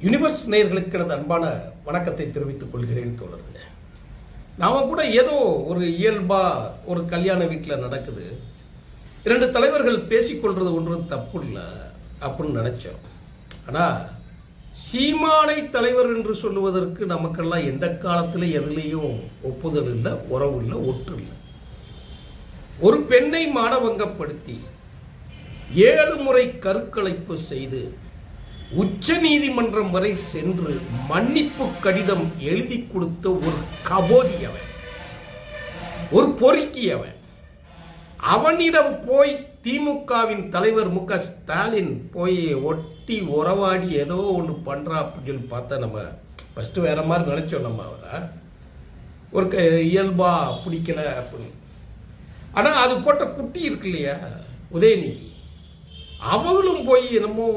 Universe நேயர்களுக்கு எனது அன்பான வணக்கத்தை தெரிவித்துக் கொள்கிறேன் தோழர்களே. நாம கூட ஏதோ ஒரு இயல்பா ஒரு கல்யாண வீட்டில் நடக்குது, இரண்டு தலைவர்கள் பேசிக்கொள்றது ஒன்றும் தப்பு இல்லை அப்படின்னு நினைச்சோம். ஆனால் சீமானை தலைவர் என்று சொல்லுவதற்கு நமக்கெல்லாம் எந்த காலத்தில் எதுலேயும் ஒப்புதல் இல்லை, உறவு இல்லை, ஒற்று இல்லை. ஒரு பெண்ணை மானபங்கப்படுத்தி 7 முறை கருக்கலைப்பு செய்து உச்ச நீதிமன்றம் வரை சென்று மன்னிப்பு கடிதம் எழுதி கொடுத்த ஒரு கபோதி அவன், ஒரு பொறுக்கி அவன். அவனிடம் போய் திமுகவின் தலைவர் மு.க. ஸ்டாலின் போய் ஒட்டி உறவாடி ஏதோ ஒன்று பண்ணுறா அப்படின்னு சொல்லி பார்த்தா நம்ம ஃபஸ்ட்டு வேற மாதிரி நினச்சோம். நம்ம அவரை ஒரு இயல்பா பிடிக்கல அப்படின்னு. ஆனால் அது போட்ட குட்டி இருக்கு இல்லையா உதயநிதி, அவங்களும் போய் என்னமோ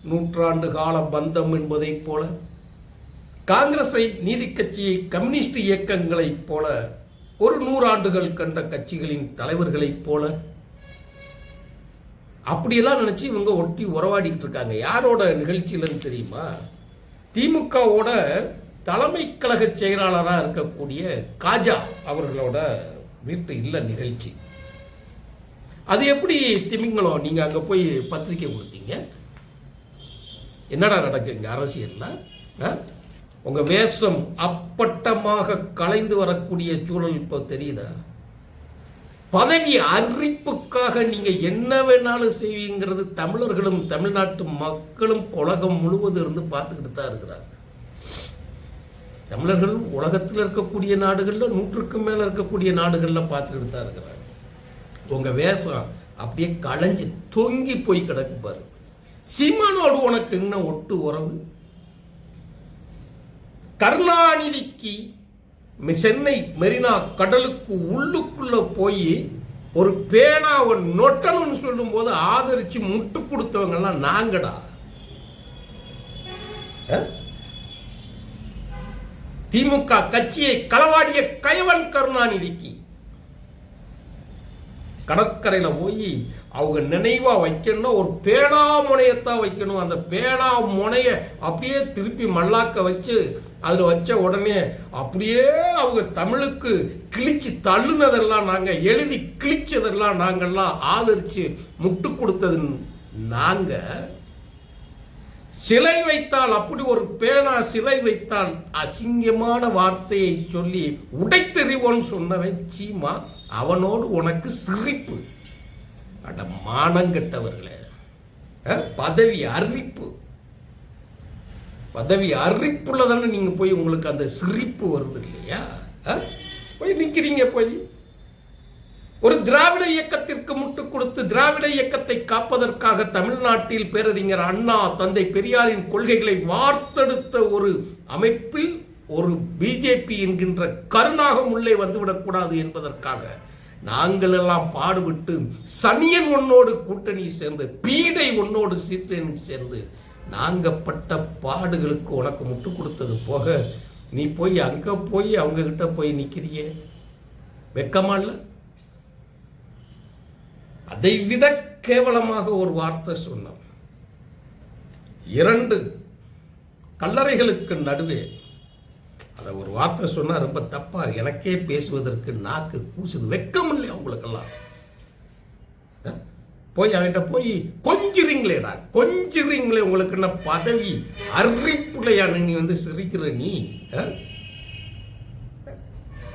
நூற்றாண்டு கால பந்தம் என்பதைப் போல, காங்கிரஸை, நீதி கட்சியை, கம்யூனிஸ்ட் இயக்கங்களைப் போல, ஒரு 100 ஆண்டுகள் கண்ட கட்சிகளின் தலைவர்களைப் போல அப்படியெல்லாம் நினைச்சு இவங்க ஒட்டி உறவாடிட்டு இருக்காங்க. யாரோட நிகழ்ச்சியிலன்னு தெரியுமா? திமுகவோட தலைமை கழக செயலாளராக இருக்கக்கூடிய காஜா அவர்களோட வீட்டு இல்ல நிகழ்ச்சி. அது எப்படி திமிங்கலம் நீங்க அங்க போய் பத்திரிக்கை கொடுத்தீங்க? என்னடா நடக்குங்க அரசியல்ல? உங்க வேஷம் அப்பட்டமாக கலைந்து வரக்கூடிய சூழல் இப்போ தெரியுதா? பதவி அறிவிப்புக்காக நீங்க என்ன வேணாலும் செய்வீங்கிறது தமிழர்களும் தமிழ்நாட்டு மக்களும் உலகம் முழுவதும் இருந்து பார்த்துக்கிட்டு தான் இருக்கிறாங்க. தமிழர்கள் உலகத்தில் இருக்கக்கூடிய நாடுகளில் 100க்கும் மேல இருக்கக்கூடிய நாடுகளில் பார்த்துக்கிட்டு தான் இருக்கிறாங்க. உங்க வேஷம் அப்படியே களைஞ்சு தொங்கி போய் கிடக்கு பாரு. சீமானோடு உனக்கு என்ன ஒட்டு உறவு? கருணாநிதிக்கு சென்னை மெரினா கடலுக்கு உள்ளுக்குள்ள போய் ஒரு பேனாவை நொட்டணும்னு சொல்லும் போது ஆதரிச்சு முட்டு கொடுத்தவங்க எல்லாம் நாங்கடா. திமுக கட்சியை களவாடிய கயவன் கருணாநிதிக்கு கடற்கரையில் போய் அவங்க நினைவா வைக்கணும்னா ஒரு பேனா முனையத்தான் வைக்கணும். அந்த பேனா முனைய அப்படியே திருப்பி மல்லாக்க வச்சு அதில் வச்ச உடனே அப்படியே அவங்க தமிழுக்கு கிழிச்சு தள்ளுனதெல்லாம் நாங்கள், எழுதி கிழிச்சதெல்லாம் நாங்கள்லாம் ஆதரிச்சு முட்டு கொடுத்தது நாங்கள். சிலை வைத்தால், அப்படி ஒரு பேனா சிலை வைத்தால் அசிங்கமான வார்த்தையை சொல்லி உடைத்தெறிவோன்னு சொன்னவன் சீமா. அவனோடு உனக்கு சிரிப்பு. அட மானங்கெட்டவர்களே, பதவி அறிவிப்பு, பதவி அறிவிப்புல தானே நீங்க போய் உங்களுக்கு அந்த சிரிப்பு வருது இல்லையா? போய் நிக்கிறீங்க. போய் ஒரு திராவிட இயக்கத்திற்கு முட்டு கொடுத்து திராவிட இயக்கத்தை காப்பதற்காக தமிழ்நாட்டில் பேரறிஞர் அண்ணா, தந்தை பெரியாரின் கொள்கைகளை வார்த்தெடுத்த ஒரு அமைப்பில் ஒரு பிஜேபி என்கின்ற கருணாகம் உள்ளே வந்துவிடக்கூடாது என்பதற்காக நாங்கள் எல்லாம் பாடுபட்டு சனியன் ஒன்னோடு கூட்டணி சேர்ந்து, பீடை ஒன்னோடு சீத்தேன் சேர்ந்து நாங்கப்பட்ட பாடுகளுக்கு உனக்கு முட்டு கொடுத்தது போக நீ போய் அங்க போய் அவங்க கிட்ட போய் நிக்கிறியே, வெக்கமா இல்ல? அதை விட கேவலமாக ஒரு வார்த்தை சொன்னோம். 2 கல்லறைகளுக்கு நடுவே அதை ஒரு வார்த்தை சொன்னா ரொம்ப தப்பா, எனக்கே பேசுவதற்கு நாக்கு கூசுது. வெக்கம் இல்லை அவங்களுக்கெல்லாம்? போய் அவன்கிட்ட போய் கொஞ்சிறீங்களேடா, கொஞ்சிறீங்களே. உங்களுக்கு என்ன பதவி அறிவிப்புலையான நீ வந்து சிரிக்கிற நீ?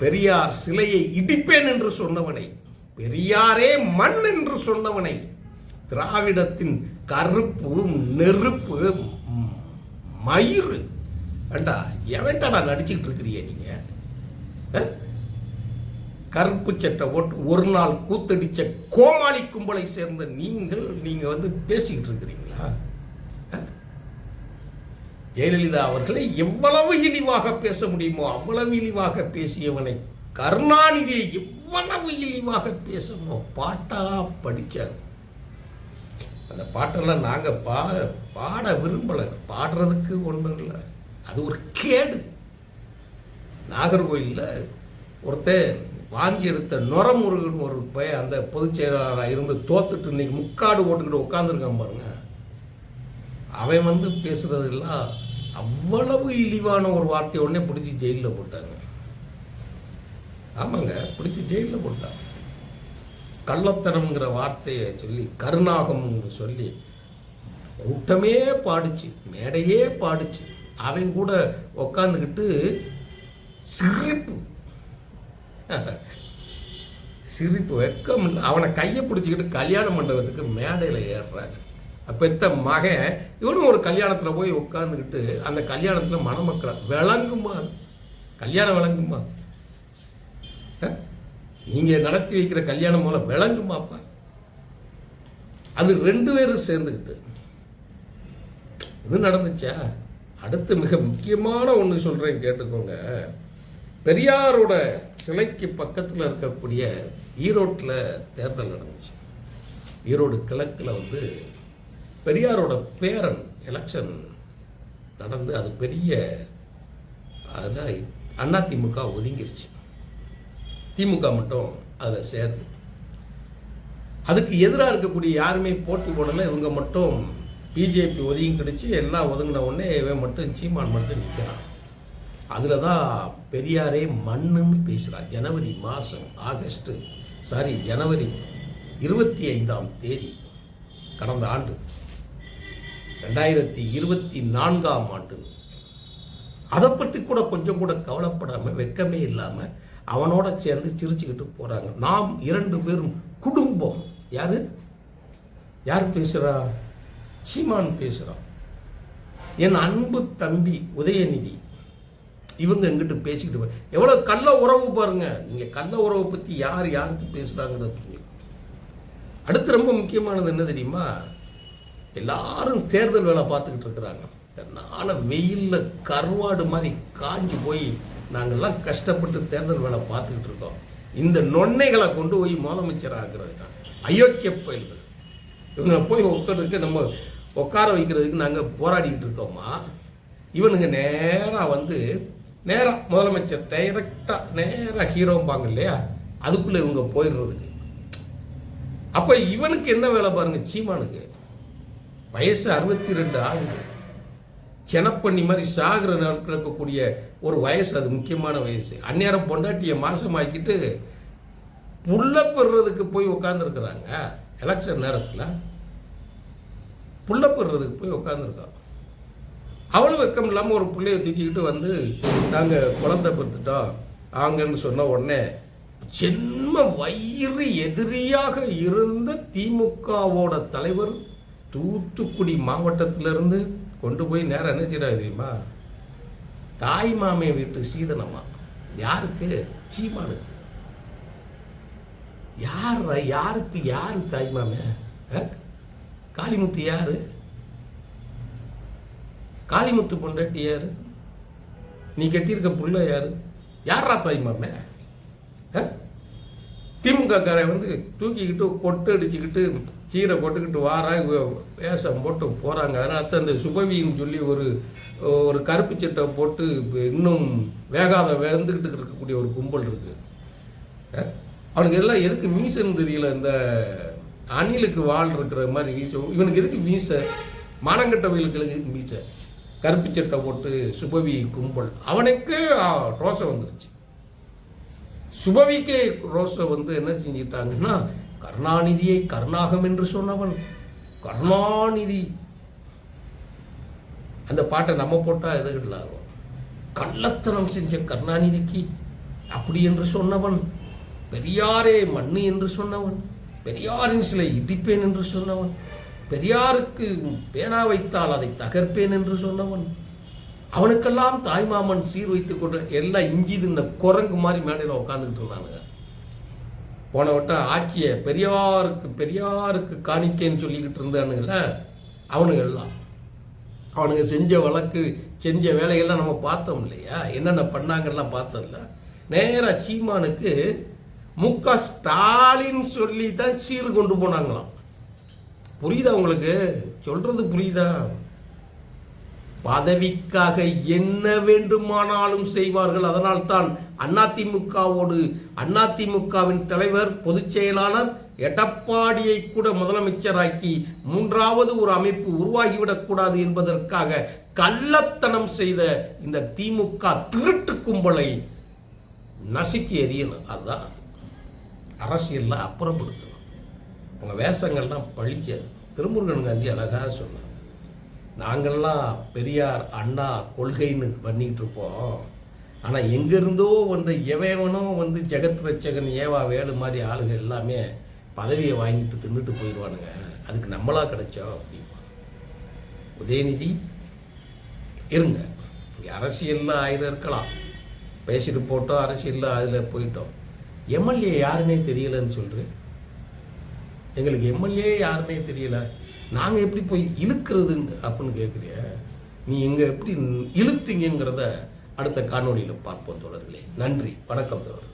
பெரியார் சிலையை இடிப்பேன் என்று சொன்னவனை, பெரியாரே மண் என்று சொன்னவனை, திராவிடத்தின் கருப்பு நெருப்பு மயிறு வேண்டா எவன்டா நடிச்சுக்கிட்டு இருக்கிறீங்க நீங்க? கருப்பு சட்டை ஓட்டு ஒரு நாள் கூத்தடிச்ச கோமாளி கும்பலை சேர்ந்த நீங்க வந்து பேசிக்கிட்டு இருக்கிறீங்களா? ஜெயலலிதா அவர்களை எவ்வளவு இழிவாக பேச முடியுமோ அவ்வளவு இழிவாக பேசியவனை கருணாநிதியை எவ்வளவு இழிவாக பேசணும் பாட்டா படிச்சார். அந்த பாட்டெல்லாம் நாங்க பாட விரும்பல, பாடுறதுக்கு ஒன்றும் இல்லை. அது ஒரு கேடு. நாகர்கோயிலில் ஒருத்தர் வாங்கி எடுத்த நொரமுருகன் ஒரு பையன் அந்த பொதுச் செயலாளராக இருந்து தோத்துட்டு இன்னைக்கு முக்காடு ஓட்டுக்கிட்டு உட்காந்துருக்கான் பாருங்க. அவன் வந்து பேசுறதெல்லாம் அவ்வளவு இழிவான ஒரு வார்த்தையை உடனே பிடிச்சி ஜெயிலில் போட்டாங்க. ஆமாங்க, பிடிச்சி ஜெயிலில் போட்டாங்க. கள்ளத்தனம்ங்கிற வார்த்தையை சொல்லி கருணாகம்னு சொல்லி கூட்டமே பாடிச்சு, மேடையே பாடிச்சு. அவன் கூட உக்காந்துக்கிட்டு சிரிப்பு சிரிப்பு வெக்கம் இல்லை. அவனை கையை பிடிச்சிக்கிட்டு கல்யாண மண்டபத்துக்கு மேடையில் ஏறுறாங்க. பெத்த மகன் இவனும் ஒரு கல்யாணத்தில் போய் உட்காந்துக்கிட்டு அந்த கல்யாணத்தில் மணமக்களை விளங்குமா? கல்யாணம் விளங்குமா? நீங்கள் நடத்தி வைக்கிற கல்யாணம் மூலம் விளங்குமாப்பா? அது 2 பேரும் சேர்ந்துக்கிட்டு இது நடந்துச்சா? அடுத்து மிக முக்கியமான ஒன்று சொல்கிறேன், கேட்டுக்கோங்க. பெரியாரோட சிலைக்கு பக்கத்தில் இருக்கக்கூடிய ஈரோட்டில் தேர்தல் நடந்துச்சு. ஈரோடு கிழக்கில் வந்து பெரியாரோட பேரன் எலெக்ஷன் நடந்து அது பெரிய அதில் அதிமுக ஒதுங்கிருச்சு. திமுக மட்டும் அதில் சேருது. அதுக்கு எதிராக இருக்கக்கூடிய யாருமே போட்டி போடலை. இவங்க மட்டும் பிஜேபி ஒதுங்கி கிடச்சி எல்லாம் ஒதுங்கின உடனே இவன் மட்டும் சீமான் மட்டும் நிற்கிறான். அதில் தான் பெரியாரே மண்ணுன்னு பேசுகிறான். ஜனவரி 25ஆம் தேதி கடந்த ஆண்டு 2024ஆம் ஆண்டு. அதை பற்றி கூட கொஞ்சம் கூட கவலைப்படாமல் வெக்கமே இல்லாமல் அவனோட சேர்ந்து சிரிச்சுக்கிட்டு போகிறாங்க. நாம் 2 பேரும் குடும்பம். யார் பேசுகிறா? சீமான் பேசுகிறான். என் அன்பு தம்பி உதயநிதி இவங்க எங்கிட்ட பேசிக்கிட்டு எவ்வளோ கள்ள உறவு பாருங்க. நீங்கள் கள்ள உறவை பற்றி யாருக்கு பேசுகிறாங்கிறத புரிஞ்சுக்கணும். அடுத்து ரொம்ப முக்கியமானது என்ன தெரியுமா? எல்லாரும் தேர்தல் வேலை பார்த்துக்கிட்டு இருக்கிறாங்க. நானும் வெயிலில் கருவாடு மாதிரி காஞ்சி போய் நாங்கள்லாம் கஷ்டப்பட்டு தேர்தல் வேலை பார்த்துக்கிட்டு இருக்கோம். இந்த நொன்னைகளை கொண்டு போய் முதலமைச்சர் ஆகிறது தான் அயோக்கிய பயல்கள். இவங்க போய் உட்கார வைக்கிறதுக்கு நாங்கள் போராடிக்கிட்டு இருக்கோமா? இவனுங்க நேராக முதலமைச்சர் நேராக ஹீரோம்பாங்க இல்லையா, அதுக்குள்ளே இவங்க போயிடுறதுக்கு. அப்போ இவனுக்கு என்ன வேலை பாருங்க, சீமானுக்கு வயசு 62 ஆகுது. செனப்பண்ணி மாதிரி சாகிற நேரத்தில் இருக்கக்கூடிய ஒரு வயசு, அது முக்கியமான வயசு. அந்நேரம் பொண்டாட்டியை மாசமாக்கிட்டு புள்ள பெறுறதுக்கு போய் உட்காந்துருக்குறாங்க. எலெக்ஷன் நேரத்தில் புள்ள பெறுறதுக்கு போய் உட்காந்துருக்கான். அவ்வளோ வெக்கம் இல்லாமல் ஒரு பிள்ளையை தூக்கிக்கிட்டு வந்து நாங்கள் குழந்தை பெற்றுட்டோம் ஆங்கன்னு சொன்ன உடனே ஜென்ம வயிறு எதிரியாக இருந்த திமுகவோட தலைவர் தூத்துக்குடி மாவட்டத்திலிருந்து கொண்டு போய் நேரம் என்ன செய்யறாரு தெரியுமா? தாய் மாமே வீட்டு சீதனமா. யாருக்கு? சீமானுக்கு. யாரு தாய் மாமே? காளிமுத்து யாரு? காளிமுத்து பொண்டாட்டி யாரு? நீ கட்டியிருக்க புள்ள யாரு? யாரா தாய் மாமே? திமுக காரை வந்து தூக்கிக்கிட்டு கொட்டு அடிச்சுக்கிட்டு சீரை கொட்டுக்கிட்டு வேஷம் போட்டு போகிறாங்க. அதனால அந்த சுபவின்னு சொல்லி ஒரு கருப்பு சட்டை போட்டு இன்னும் வெந்துக்கிட்டு இருக்கக்கூடிய ஒரு கும்பல் இருக்குது. அவனுக்கு எல்லாம் எதுக்கு மீசன்னு தெரியல. இந்த அணிலுக்கு வால் இருக்கிற மாதிரி மீசை. இவனுக்கு எதுக்கு மீசை? மானங்கட்டவர்களுக்கு எதுக்கு மீசை? கருப்பு சட்டை போட்டு சுபவி கும்பல். அவனுக்கு ரோசை வந்துருச்சு. சுபவிக்கே ரோசை வந்து என்ன செஞ்சிட்டாங்கன்னா, கருணாநிதியை கருணாகம் என்று சொன்னவன் கருணாநிதி. அந்த பாட்டை நம்ம போட்டால் எதுக்கு ஆகும்? கள்ளத்தனம் செஞ்ச கருணாநிதிக்கு அப்படி என்று சொன்னவன், பெரியாரே மண்ணு என்று சொன்னவன், பெரியாரின் சிலை இடிப்பேன் என்று சொன்னவன், பெரியாருக்கு பேனா வைத்தால் அதை தகர்ப்பேன் என்று சொன்னவன், அவனுக்கெல்லாம் தாய்மாமன் சீர் வைத்து கொண்டு எல்லாம் இஞ்சி தின்ன குரங்கு மாதிரி மேடையில் உட்காந்துக்கிட்டு இருந்தானுங்க. போன வட்டம் ஆட்சியை பெரியாருக்கு காணிக்கேன்னு சொல்லிக்கிட்டு இருந்தானுங்கள அவனுங்க செஞ்ச வேலைகள்லாம் நம்ம பார்த்தோம் இல்லையா? என்னென்ன பண்ணாங்கலாம் பார்த்தோம்ல. நேராக சீமானுக்கு முக ஸ்டாலின் சொல்லி தான் சீர் கொண்டு போனாங்களாம். புரியுதா உங்களுக்கு? சொல்றது புரியுதா? பதவிக்காக என்ன வேண்டுமானாலும் செய்வார்கள். அதனால் தான் அதிமுகவின் தலைவர், பொதுச் செயலாளர் எடப்பாடியை கூட முதலமைச்சராக்கி மூன்றாவது ஒரு அமைப்பு உருவாகிவிடக்கூடாது என்பதற்காக கள்ளத்தனம் செய்த இந்த திமுக திருட்டு கும்பலை நசுக்கி எறியணும். அதுதான் அரசியல்ல அப்புறப்படுத்தணும். உங்க வேஷங்கள்லாம் பழிக்காது. திருமுருகன் காந்தி அழகாக சொன்னார், நாங்கள்லாம் பெரியார் அண்ணா கொள்கைன்னு பண்ணிக்கிட்டு இருப்போம், ஆனால் எங்கேருந்தோ வந்து எவனோ வந்து ஜெகத் ரட்சகன் ஏவா வேலு மாதிரி ஆளுங்க எல்லாமே பதவியை வாங்கிட்டு தின்னுட்டு போயிடுவானுங்க, அதுக்கு நம்மளா கிடைச்சோம் அப்படிமா. உதயநிதி இருங்க, இங்கே அரசியலில் ஆயிரம் இருக்கலாம், பேசிட்டு போட்டோம், அரசியலில் அதில் போயிட்டோம். எம்எல்ஏ யாருன்னே தெரியலன்னு சொல்கிறேன். எங்களுக்கு எம்எல்ஏ யாருன்னே தெரியல, நாங்கள் எப்படி போய் இழுக்கிறதுன்னு அப்படின்னு கேட்குறிய. நீ எங்கே எப்படி இழுத்தீங்கிறத அடுத்த காணொலியில் பார்ப்போம் தோழர்களே. நன்றி, வணக்கம் தோழர்.